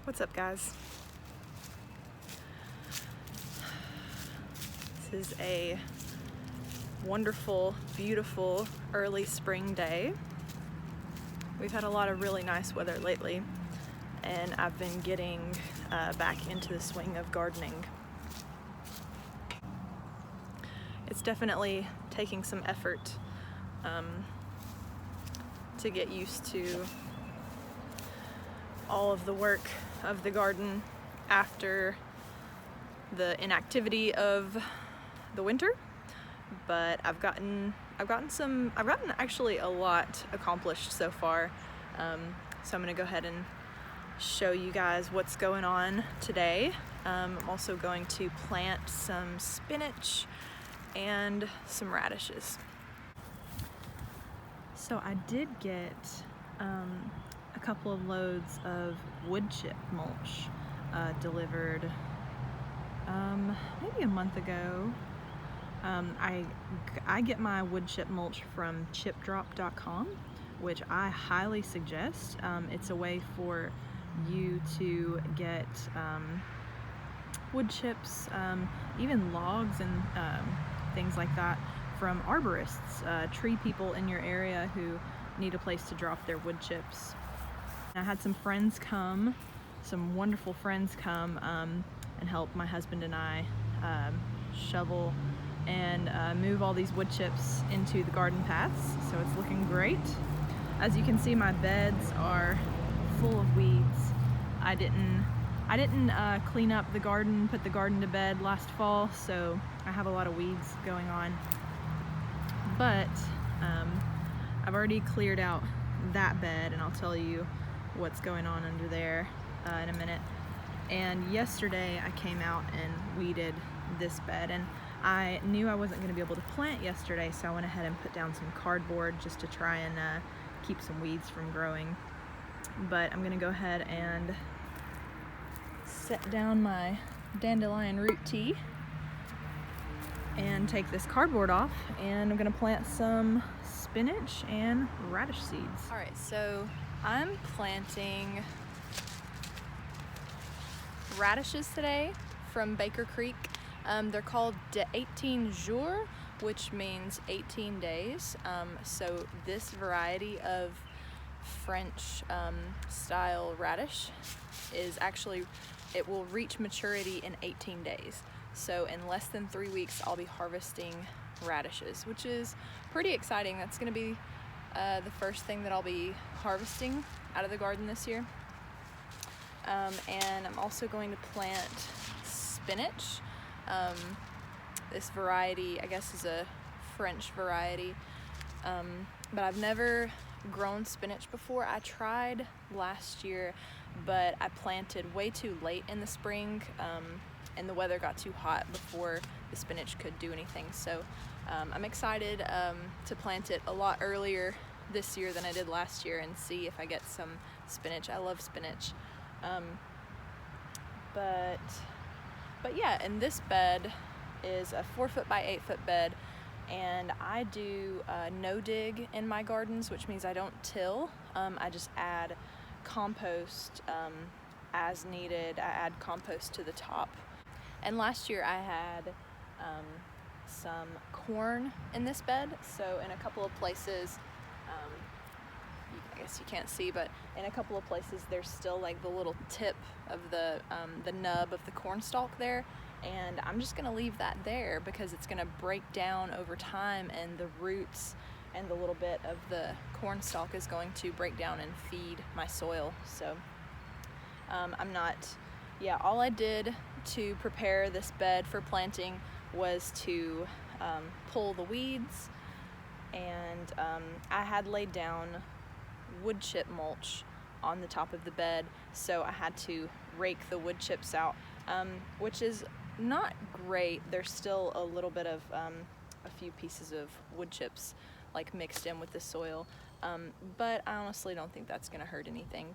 What's up, guys? This is a wonderful, beautiful early spring day. We've had a lot of really nice weather lately, and I've been getting back into the swing of gardening. It's definitely taking some effort to get used to all of the work of the garden after the inactivity of the winter, but I've gotten actually a lot accomplished so far. So I'm gonna go ahead and show you guys what's going on today. I'm also going to plant some spinach and some radishes. So I did get a couple of loads of wood chip mulch delivered maybe a month ago. I get my wood chip mulch from chipdrop.com, which I highly suggest. It's a way for you to get wood chips, even logs and things like that from arborists, tree people in your area who need a place to drop their wood chips. I had some friends come, some wonderful friends come and help my husband and I shovel and move all these wood chips into the garden paths, so it's looking great. As you can see, my beds are full of weeds. I didn't clean up the garden, put the garden to bed last fall, so I have a lot of weeds going on. But I've already cleared out that bed, and I'll tell you what's going on under there in a minute. And yesterday I came out and weeded this bed, and I knew I wasn't going to be able to plant yesterday, so I went ahead and put down some cardboard just to try and keep some weeds from growing. But I'm going to go ahead and set down my dandelion root tea and take this cardboard off, and I'm going to plant some spinach and radish seeds. Alright, so I'm planting radishes today from Baker Creek. They're called de 18 jours, which means 18 days. So this variety of French style radish is actually, it will reach maturity in 18 days. So in less than 3 weeks, I'll be harvesting radishes, which is pretty exciting. That's gonna be the first thing that I'll be harvesting out of the garden this year. And I'm also going to plant spinach. This variety, I guess, is a French variety, but I've never grown spinach before. I tried last year, but I planted way too late in the spring, and the weather got too hot before the spinach could do anything. So I'm excited to plant it a lot earlier this year than I did last year and see if I get some spinach. I love spinach. But yeah, and this bed is a 4 foot by 8 foot bed, and I do no dig in my gardens, which means I don't till. I just add compost as needed. I add compost to the top. And last year I had some corn in this bed, so in a couple of places, I guess you can't see, but in a couple of places there's still like the little tip of the nub of the corn stalk there, and I'm just gonna leave that there because it's gonna break down over time, and the roots and the little bit of the corn stalk is going to break down and feed my soil. So all I did to prepare this bed for planting was to pull the weeds, and I had laid down wood chip mulch on the top of the bed, so I had to rake the wood chips out, which is not great. There's still a little bit of a few pieces of wood chips like mixed in with the soil, but I honestly don't think that's gonna hurt anything.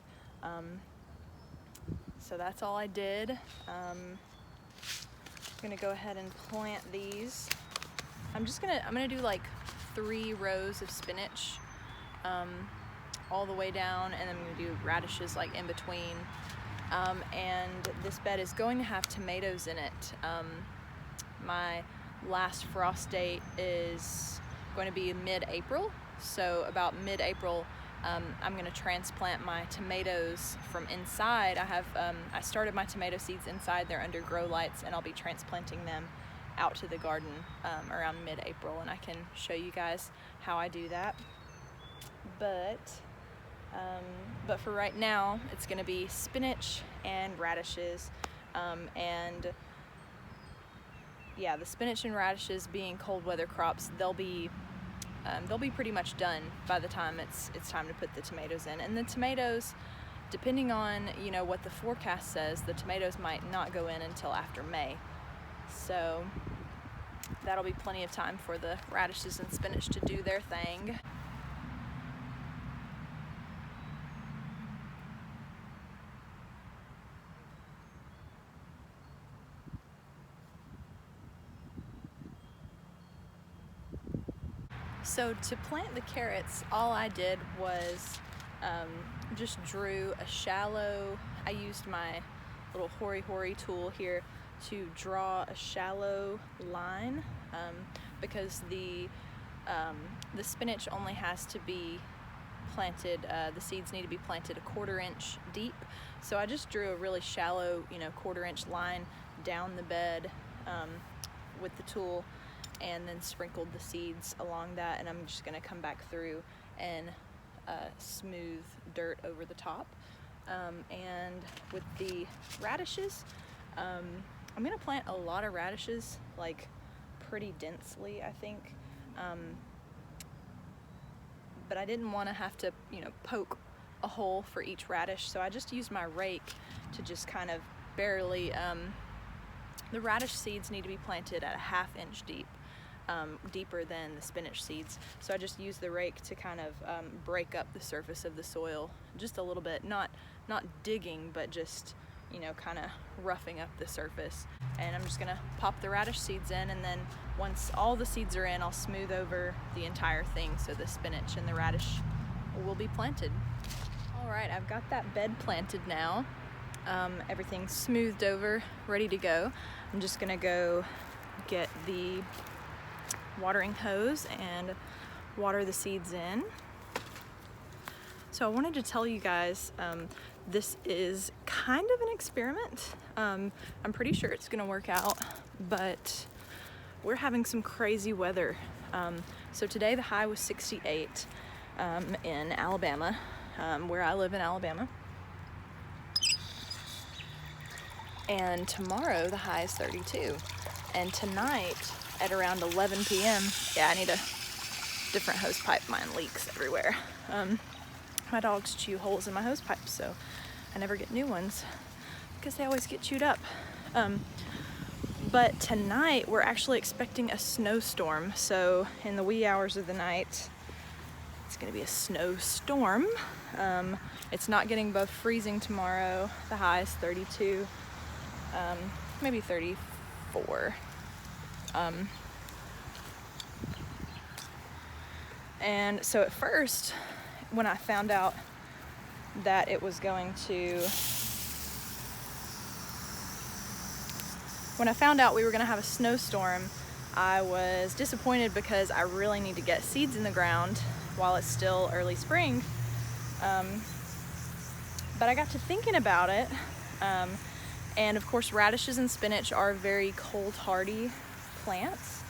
So that's all I did. I'm gonna go ahead and plant these. I'm gonna do like 3 rows of spinach all the way down, and then I'm gonna do radishes like in between. and this bed is going to have tomatoes in it. My last frost date is going to be mid-April, so about mid-April I'm going to transplant my tomatoes from inside. I started my tomato seeds inside. They're under grow lights, and I'll be transplanting them out to the garden around mid-April, and I can show you guys how I do that. But for right now, it's going to be spinach and radishes, and yeah, the spinach and radishes being cold weather crops, they'll be pretty much done by the time it's time to put the tomatoes in. And the tomatoes, depending on what the forecast says, the tomatoes might not go in until after May. So that'll be plenty of time for the radishes and spinach to do their thing. So to plant the carrots, all I did was just drew a shallow, I used my little hory tool here to draw a shallow line, because the spinach only has to be planted, the seeds need to be planted 1/4 inch deep. So I just drew a really shallow, 1/4 inch line down the bed with the tool, and then sprinkled the seeds along that, and I'm just going to come back through and smooth dirt over the top. And with the radishes, I'm going to plant a lot of radishes, like pretty densely, I think, but I didn't want to have to poke a hole for each radish, so I just used my rake to just kind of barely, the radish seeds need to be planted at 1/2 inch deep, deeper than the spinach seeds. So I just use the rake to kind of break up the surface of the soil just a little bit, not digging, but just kind of roughing up the surface. And I'm just gonna pop the radish seeds in, and then once all the seeds are in, I'll smooth over the entire thing so the spinach and the radish will be planted. All right, I've got that bed planted now. Everything's smoothed over, ready to go. I'm just gonna go get the watering hose and water the seeds in. So I wanted to tell you guys, this is kind of an experiment. I'm pretty sure it's gonna work out, but we're having some crazy weather. So today the high was 68 in Alabama, where I live in Alabama. And tomorrow the high is 32. And tonight at around 11 p.m., yeah, I need a different hose pipe. Mine leaks everywhere. My dogs chew holes in my hose pipe, so I never get new ones because they always get chewed up. But tonight we're actually expecting a snowstorm. So in the wee hours of the night, it's gonna be a snowstorm. It's not getting above freezing tomorrow. The high is 32, maybe 34. And so at first, when I found out that it was going to, when I found out we were going to have a snowstorm, I was disappointed because I really need to get seeds in the ground while it's still early spring. But I got to thinking about it, and of course radishes and spinach are very cold hardy plants.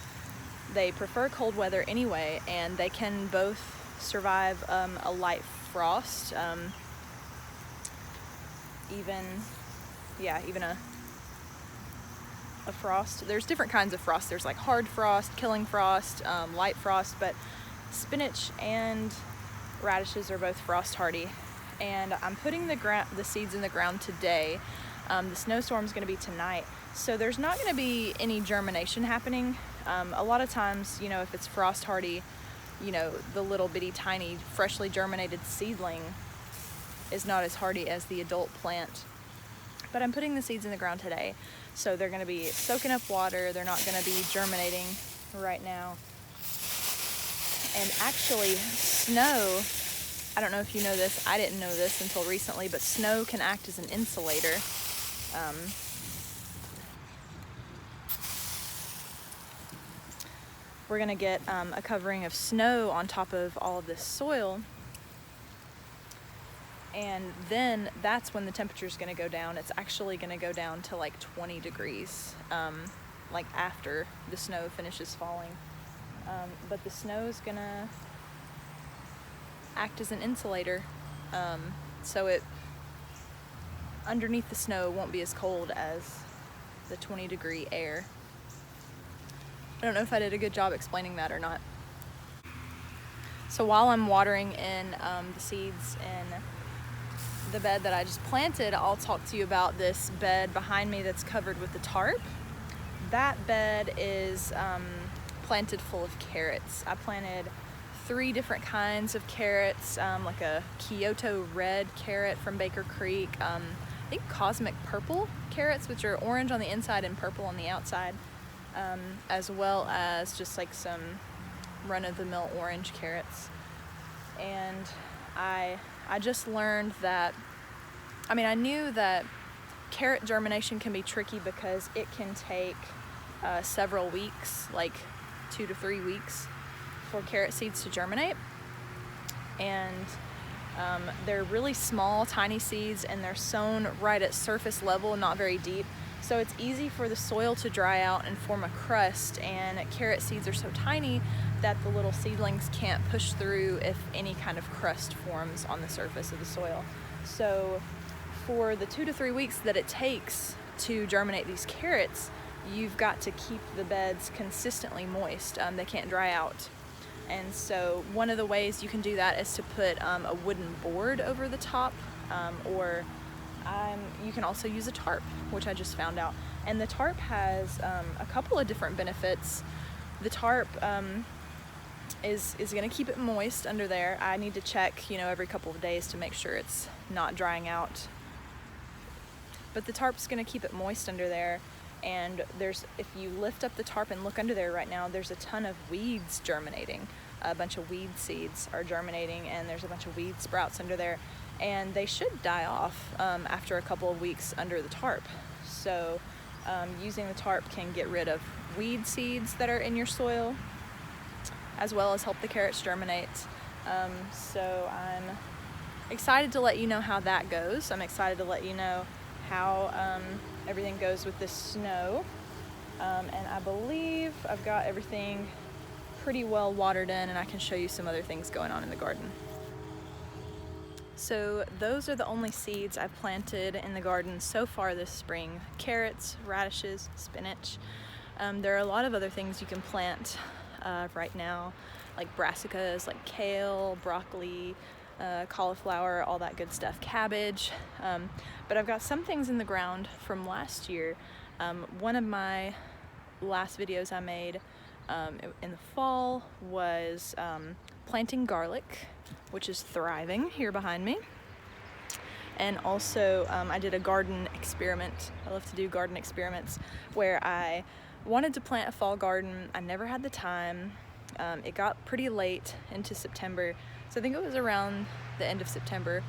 They prefer cold weather anyway, and they can both survive a light frost, even a frost. There's different kinds of frost. There's like hard frost, killing frost, light frost, but spinach and radishes are both frost hardy. And I'm putting the seeds in the ground today. The snowstorm is going to be tonight, so there's not going to be any germination happening. A lot of times, if it's frost hardy, the little bitty tiny freshly germinated seedling is not as hardy as the adult plant. But I'm putting the seeds in the ground today, so they're going to be soaking up water. They're not going to be germinating right now. And actually, snow I don't know if you know this, I didn't know this until recently, but snow can act as an insulator. We're gonna get a covering of snow on top of all of this soil, and then that's when the temperature is gonna go down. It's actually gonna go down to like 20 degrees, like after the snow finishes falling. But the snow is gonna act as an insulator, so it underneath the snow won't be as cold as the 20-degree air. I don't know if I did a good job explaining that or not. So while I'm watering in the seeds in the bed that I just planted, I'll talk to you about this bed behind me that's covered with the tarp. That bed is planted full of carrots. I planted 3 different kinds of carrots, like a Kyoto red carrot from Baker Creek, I think cosmic purple carrots, which are orange on the inside and purple on the outside, as well as just like some run-of-the-mill orange carrots. And I just learned that, I knew that carrot germination can be tricky because it can take several weeks, like 2 to 3 weeks, for carrot seeds to germinate. And they're really small, tiny seeds, and they're sown right at surface level, not very deep. So it's easy for the soil to dry out and form a crust, and carrot seeds are so tiny that the little seedlings can't push through if any kind of crust forms on the surface of the soil. So for the 2 to 3 weeks that it takes to germinate these carrots, you've got to keep the beds consistently moist. They can't dry out. And so one of the ways you can do that is to put a wooden board over the top, or you can also use a tarp, which I just found out. And the tarp has a couple of different benefits. The tarp is going to keep it moist under there. I need to check, every couple of days to make sure it's not drying out. But the tarp's going to keep it moist under there. And if you lift up the tarp and look under there right now, there's a ton of weeds germinating. A bunch of weed seeds are germinating, and there's a bunch of weed sprouts under there. And they should die off after a couple of weeks under the tarp. So using the tarp can get rid of weed seeds that are in your soil, as well as help the carrots germinate. So I'm excited to let you know how that goes. I'm excited to let you know how everything goes with this snow. And I believe I've got everything pretty well watered in, and I can show you some other things going on in the garden. So those are the only seeds I've planted in the garden so far this spring: carrots, radishes, spinach. There are a lot of other things you can plant right now, like brassicas, like kale, broccoli, cauliflower, all that good stuff, cabbage. But I've got some things in the ground from last year. One of my last videos I made in the fall was planting garlic, which is thriving here behind me. And also I did a garden experiment. I love to do garden experiments where I wanted to plant a fall garden. I never had the time. It got pretty late into September, so I think it was around the end of September.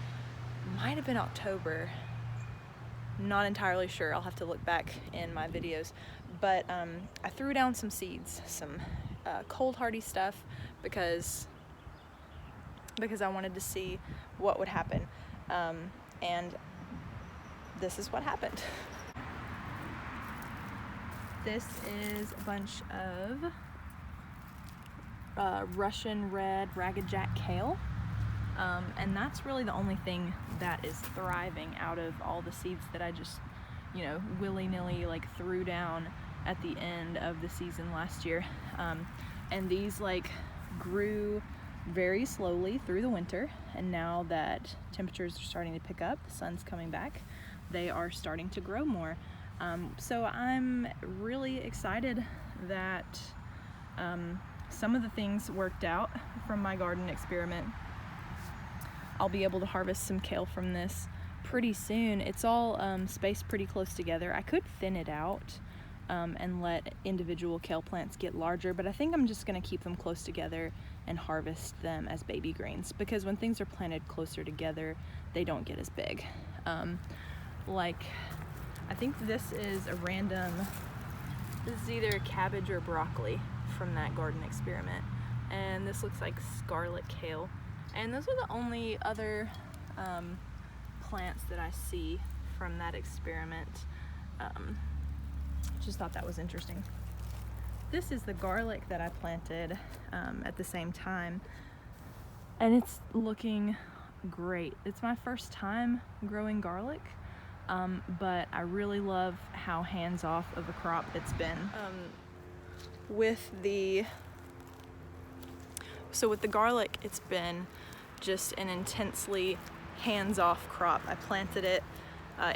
Might have been October. Not entirely sure. I'll have to look back in my videos. But I threw down some seeds, some cold hardy stuff, because I wanted to see what would happen. And this is what happened. This is a bunch of Russian red ragged jack kale. And that's really the only thing that is thriving out of all the seeds that I just, willy-nilly threw down at the end of the season last year. And these grew very slowly through the winter, and now that temperatures are starting to pick up, the sun's coming back, they are starting to grow more. So I'm really excited that some of the things worked out from my garden experiment. I'll be able to harvest some kale from this pretty soon. It's all spaced pretty close together. I could thin it out, and let individual kale plants get larger, but I think I'm just going to keep them close together and harvest them as baby greens, because when things are planted closer together, they don't get as big. Like, I think this is this is either cabbage or broccoli from that garden experiment, and this looks like scarlet kale, and those are the only other plants that I see from that experiment. Just thought that was interesting. This is the garlic that I planted at the same time, and it's looking great. It's my first time growing garlic, but I really love how hands-off of a crop it's been. With the garlic, it's been just an intensely hands-off crop. I planted it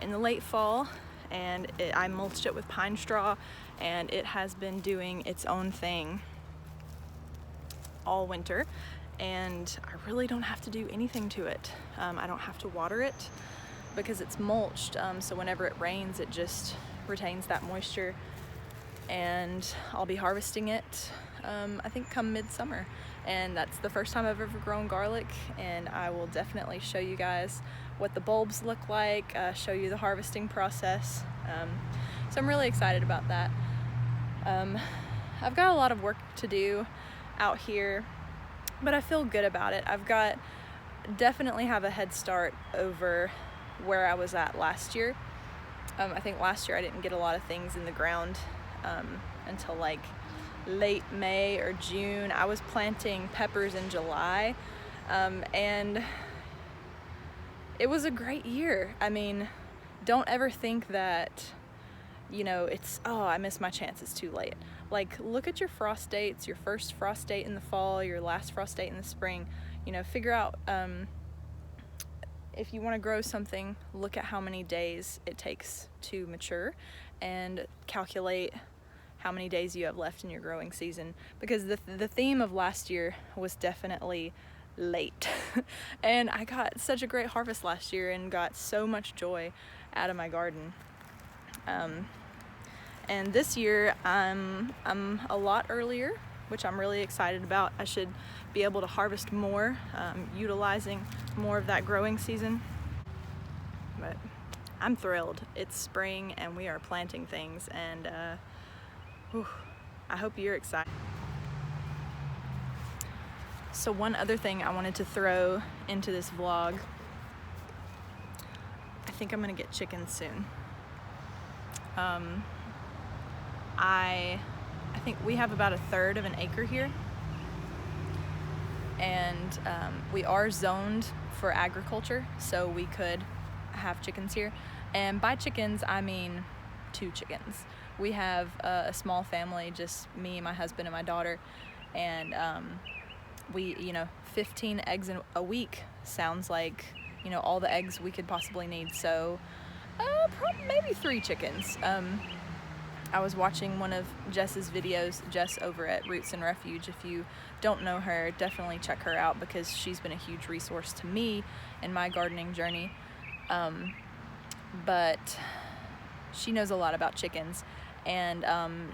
in the late fall, and I mulched it with pine straw, and it has been doing its own thing all winter, and I really don't have to do anything to it. I don't have to water it because it's mulched, so whenever it rains, it just retains that moisture, and I'll be harvesting it I think come midsummer, and that's the first time I've ever grown garlic, and I will definitely show you guys what the bulbs look like, show you the harvesting process. So I'm really excited about that. I've got a lot of work to do out here, but I feel good about it. Definitely have a head start over where I was at last year. I think last year I didn't get a lot of things in the ground until like late May or June. I was planting peppers in July, and it was a great year. I mean, don't ever think that, you know, I missed my chance, it's too late. Like, look at your frost dates, your first frost date in the fall, your last frost date in the spring. You know, figure out, if you want to grow something, look at how many days it takes to mature and calculate how many days you have left in your growing season, because the theme of last year was definitely late. And I got such a great harvest last year and got so much joy out of my garden. And this year I'm a lot earlier, which I'm really excited about. I should be able to harvest more, utilizing more of that growing season. But I'm thrilled. It's spring and we are planting things, and I hope you're excited. So one other thing I wanted to throw into this vlog, I think I'm gonna get chickens soon. I think we have about 1/3 of an acre here, and we are zoned for agriculture, so we could have chickens here. And by chickens, I mean 2 chickens. We have a small family, just me, my husband, and my daughter, and we, 15 eggs a week sounds like, all the eggs we could possibly need. So probably maybe 3 chickens. I was watching one of Jess's videos, Jess over at Roots and Refuge. If you don't know her, definitely check her out, because she's been a huge resource to me in my gardening journey. But she knows a lot about chickens, and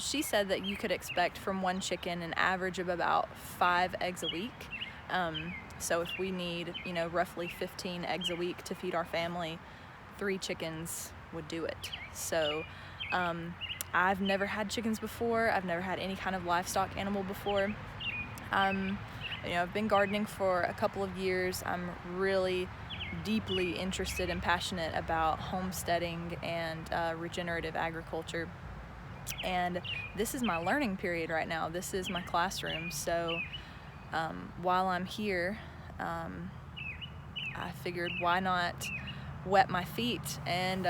she said that you could expect from one chicken an average of about 5 eggs a week. So if we need, roughly 15 eggs a week to feed our family, 3 chickens would do it. So I've never had chickens before. I've never had any kind of livestock animal before. I've been gardening for a couple of years. I'm really deeply interested and passionate about homesteading and regenerative agriculture. And this is my learning period right now. This is my classroom. So while I'm here, I figured, why not wet my feet and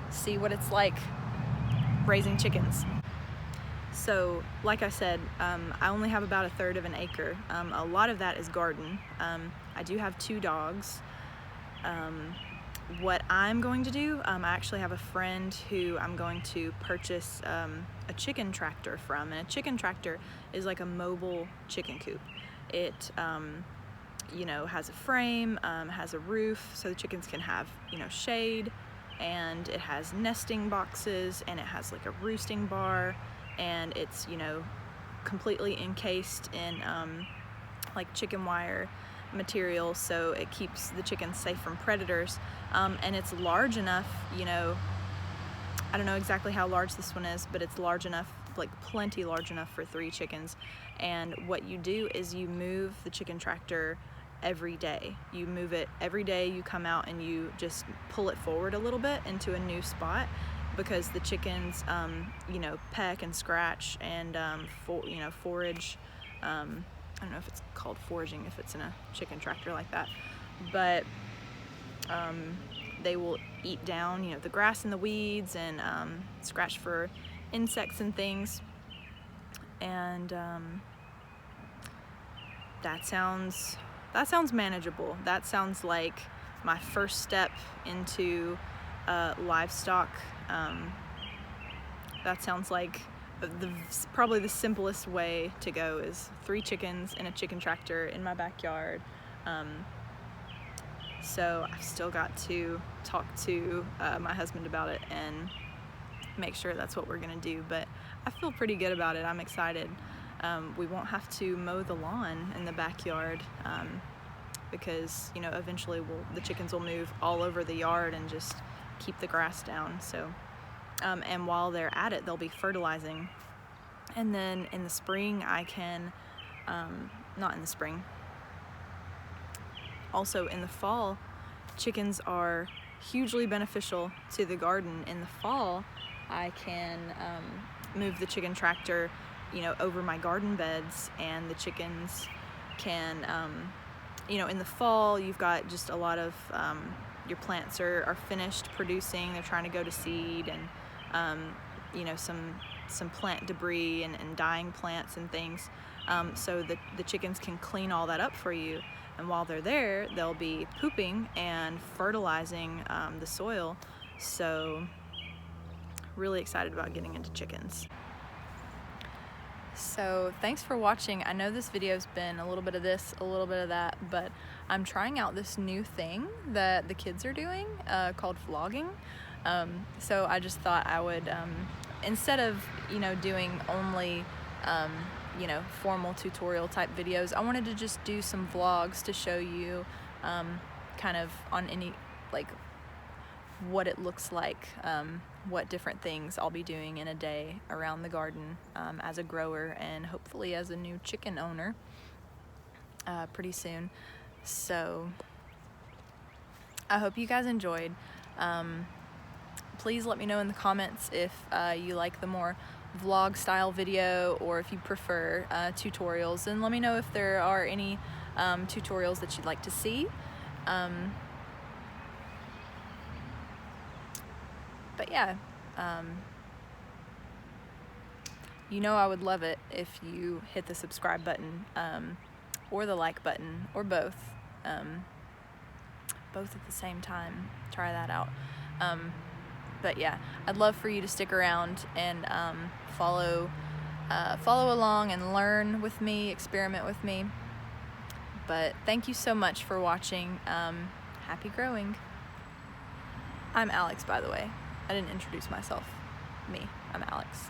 see what it's like raising chickens. So like I said, I only have about 1/3 of an acre. A lot of that is garden. I do have 2 dogs. What I'm going to do, I actually have a friend who I'm going to purchase a chicken tractor from, and a chicken tractor is like a mobile chicken coop. It has a frame, has a roof, so the chickens can have shade, and it has nesting boxes, and it has like a roosting bar, and it's, you know, completely encased in like chicken wire material, so it keeps the chickens safe from predators. And it's large enough, you know, I don't know exactly how large this one is, but it's large enough, like plenty large enough for 3 chickens. And what you do is you move the chicken tractor every day. You move it every day. You come out and you just pull it forward a little bit into a new spot, because the chickens, you know, peck and scratch and you know, forage. I don't know if it's called foraging if it's in a chicken tractor like that, but they will eat down, you know, the grass and the weeds, and scratch for insects and things. And that sounds manageable. That sounds like my first step into livestock. That sounds like probably the simplest way to go is 3 chickens in a chicken tractor in my backyard. So I've still got to talk to my husband about it and make sure that's what we're gonna do, but I feel pretty good about it. I'm excited. We won't have to mow the lawn in the backyard, because, you know, eventually the chickens will move all over the yard and just keep the grass down. So and while they're at it, they'll be fertilizing, and then in the spring I can not in the spring, also in the fall, chickens are hugely beneficial to the garden. In the fall, I can move the chicken tractor, you know, over my garden beds, and the chickens can, you know, in the fall you've got just a lot of your plants are finished producing. They're trying to go to seed, and you know, some plant debris and dying plants and things. So the chickens can clean all that up for you, and while they're there, they'll be pooping and fertilizing the soil. So really excited about getting into chickens. So thanks for watching. I know this video's been a little bit of this, a little bit of that, but I'm trying out this new thing that the kids are doing called vlogging. So I just thought I would, instead of, you know, doing only you know, formal tutorial type videos, I wanted to just do some vlogs to show you kind of on any, like, what it looks like, what different things I'll be doing in a day around the garden as a grower, and hopefully as a new chicken owner pretty soon. So I hope you guys enjoyed. Please let me know in the comments if you like the more vlog style video, or if you prefer tutorials, and let me know if there are any tutorials that you'd like to see. But yeah, you know, I would love it if you hit the subscribe button, or the like button, or both at the same time. Try that out. But yeah, I'd love for you to stick around and follow along and learn with me, experiment with me. But thank you so much for watching. Happy growing. I'm Alex, by the way. I didn't introduce myself. I'm Alex.